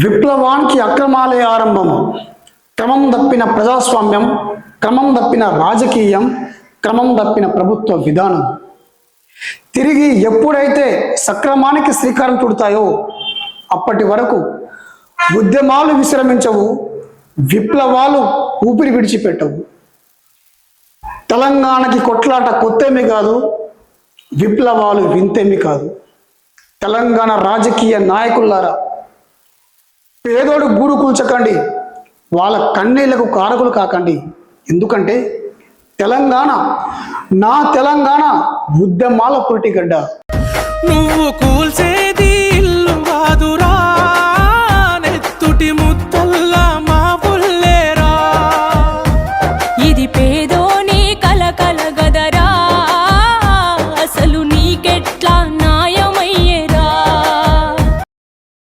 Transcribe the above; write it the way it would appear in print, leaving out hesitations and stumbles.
విప్లవానికి అక్రమాలే ఆరంభం. క్రమం తప్పిన ప్రజాస్వామ్యం, క్రమం తప్పిన రాజకీయం, క్రమం తప్పిన ప్రభుత్వ విధానం తిరిగి ఎప్పుడైతే సక్రమానికి శ్రీకారం చుడతాయో అప్పటి వరకు ఉద్యమాలు విశ్రమించవు, విప్లవాలు ఊపిరి విడిచిపెట్టవు. తెలంగాణకి కొట్లాట కొత్తేమీ కాదు, విప్లవాలు వింతేమీ కాదు. తెలంగాణ రాజకీయ నాయకులారా, పేదోడు గూడు కూల్చకండి, వాళ్ళ కన్నీళ్లకు కారకులు కాకండి. ఎందుకంటే తెలంగాణ, నా తెలంగాణ ఉద్యమాల పురిటిగడ్డ. నువ్వు కూల్చేది ఇల్లు కాదురా,